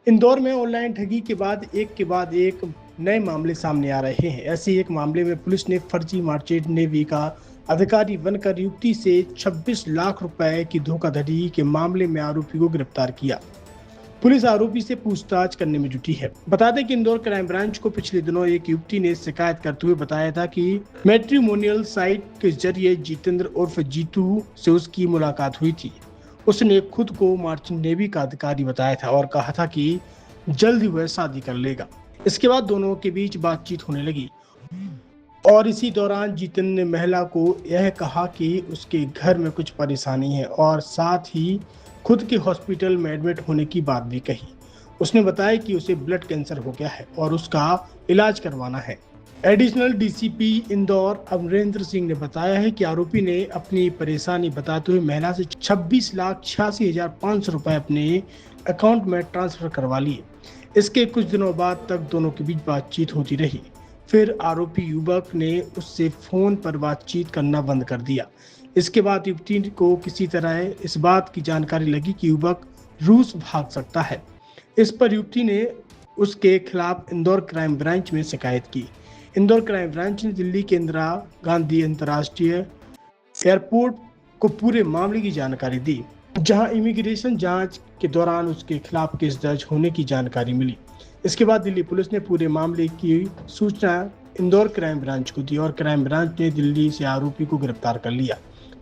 इंदौर में ऑनलाइन ठगी के बाद एक नए मामले सामने आ रहे हैं। ऐसे एक मामले में पुलिस ने फर्जी मर्चेंट नेवी का अधिकारी बनकर युवती से 26 लाख रुपए की धोखाधड़ी के मामले में आरोपी को गिरफ्तार किया। पुलिस आरोपी से पूछताछ करने में जुटी है। बता दें कि इंदौर क्राइम ब्रांच को पिछले दिनों एक युवती ने शिकायत करते हुए बताया था कि मैट्रिमोनियल साइट के जरिए जितेंद्र उर्फ जीतू से उसकी मुलाकात हुई थी। उसने खुद को मर्चेंट नेवी का अधिकारी बताया था और कहा था कि जल्द ही वह शादी कर लेगा। इसके बाद दोनों के बीच बातचीत होने लगी और इसी दौरान जितेंद्र ने महिला को यह कहा कि उसके घर में कुछ परेशानी है और साथ ही खुद के हॉस्पिटल में एडमिट होने की बात भी कही। उसने बताया कि उसे ब्लड कैंसर हो गया है और उसका इलाज करवाना है। एडिशनल डीसीपी इंदौर अमरेंद्र सिंह ने बताया है कि आरोपी ने अपनी परेशानी बताते हुए महिला से 26,86,500 रुपए अपने अकाउंट में ट्रांसफर करवा लिए। इसके कुछ दिनों बाद तक दोनों के बीच बातचीत होती रही। फिर आरोपी युवक ने उससे फोन पर बातचीत करना बंद कर दिया। इसके बाद युवती को किसी तरह इस बात की जानकारी लगी कि युवक रूस भाग सकता है। इस पर युवती ने उसके खिलाफ इंदौर क्राइम ब्रांच में शिकायत की। इंदौर क्राइम ब्रांच ने दिल्ली के इंदिरा गांधी अंतर्राष्ट्रीय एयरपोर्ट को पूरे मामले की जानकारी दी, जहां इमिग्रेशन जांच के दौरान उसके खिलाफ केस दर्ज होने की जानकारी मिली। इसके बाद दिल्ली पुलिस ने पूरे मामले की सूचना इंदौर क्राइम ब्रांच को दी और क्राइम ब्रांच ने दिल्ली से आरोपी को गिरफ्तार कर लिया।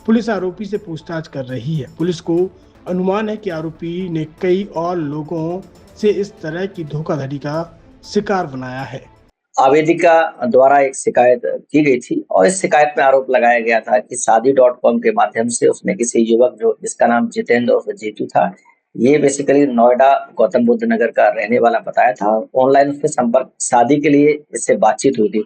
पुलिस आरोपी से पूछताछ कर रही है। पुलिस को अनुमान है कि आरोपी ने कई और लोगों से इस तरह की धोखाधड़ी का शिकार बनाया है। आवेदिका द्वारा एक शिकायत की गई थी और इस शिकायत में आरोप लगाया गया था कि शादी.com के माध्यम से उसने किसी युवक जो जिसका नाम जितेंद्र उर्फ जीतू था, ये बेसिकली नोएडा गौतम बुद्ध नगर का रहने वाला बताया था। ऑनलाइन उसके संपर्क शादी के लिए इससे बातचीत हुई थी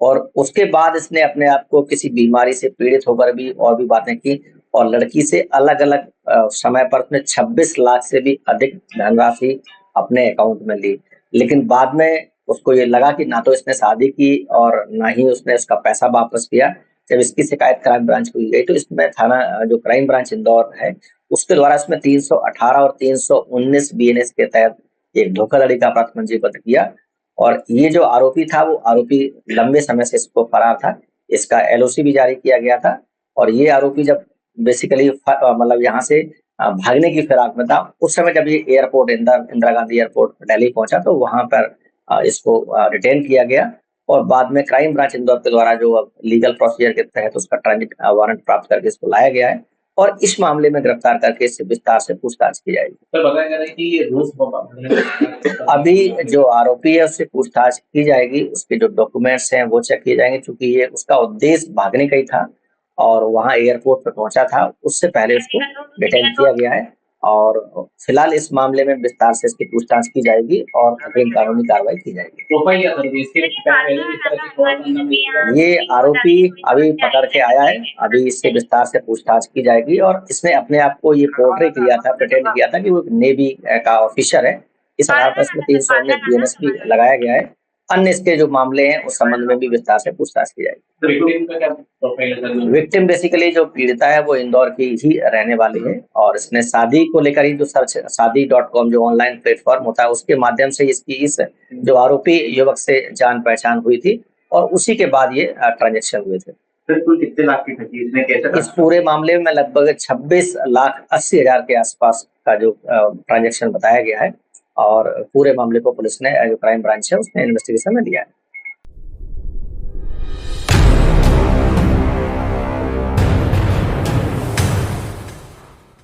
और उसके बाद इसने अपने आप को किसी बीमारी से पीड़ित होकर भी और भी बातें की और लड़की से अलग अलग समय पर उसने 26 लाख से भी अधिक धनराशि अपने अकाउंट में ली। लेकिन बाद में उसको ये लगा कि ना तो इसने शादी की और ना ही उसने उसका पैसा वापस किया। जब इसकी शिकायत क्राइम ब्रांच को की गई तो इसमें थाना जो क्राइम ब्रांच इंदौर है उसके द्वारा इसमें 318 और 319 बीएनएस के तहत एक धोखाधड़ी का अपराध पंजीबद्ध किया और ये जो आरोपी था वो आरोपी लंबे समय से इसको फरार था। इसका एलओसी भी जारी किया गया था और ये आरोपी जब बेसिकली मतलब यहाँ से भागने की फिराक में था, उस समय जब ये एयरपोर्ट इंदिरा गांधी एयरपोर्ट दिल्ली पहुंचा तो वहां पर इसको रिटेन किया गया और बाद में क्राइम ब्रांच इंदौर के द्वारा जो लीगल प्रोसीजर के तहत उसका ट्रांजिट वारंट प्राप्त करके इसको लाया गया है और इस मामले में गिरफ्तार करके इससे विस्तार से पूछताछ की जाएगी। तो बताया जा रहा है कि ये रूस अभी जो आरोपी है उससे पूछताछ की जाएगी, उसके जो डॉक्यूमेंट्स हैं वो चेक किए जाएंगे क्योंकि ये उसका उद्देश्य भागने का ही था और वहां एयरपोर्ट पर पहुंचा था, उससे पहले उसको डिटेन किया गया है और फिलहाल इस मामले में विस्तार से इसकी पूछताछ की जाएगी और अग्रिम कानूनी कार्रवाई की जाएगी। प्रोफाइल क्या सर इसके पहले इस तरह की फ्रॉड करना ये आरोपी अभी पकड़ के आया है, अभी इससे विस्तार से पूछताछ की जाएगी और इसने अपने आप को ये पोर्ट्रे किया था, प्रिटेंड किया था कि वो नेवी का ऑफिसर है। इस आधार पर इसमें 319 बीएनएस भी लगाया गया है। अन्य इसके जो मामले हैं उस संबंध में भी विस्तार से पूछताछ की जाएगी। विक्टिम का क्या प्रोफाइल है सर? विक्टिम बेसिकली जो पीड़िता है वो इंदौर की ही रहने वाली है और इसने शादी को लेकर ही जो सर्च शादी.com जो ऑनलाइन प्लेटफॉर्म होता है उसके माध्यम से इसकी इस जो आरोपी युवक से जान पहचान हुई थी और उसी के बाद ये ट्रांजेक्शन हुए थे। सर कुल कितने लाख की ठगी इसने कैसे? इस पूरे मामले में लगभग 26,80,000 के आसपास का जो ट्रांजेक्शन बताया गया है और पूरे मामले को पुलिस ने जो क्राइम ब्रांच है उसने इन्वेस्टिगेशन में लिया है।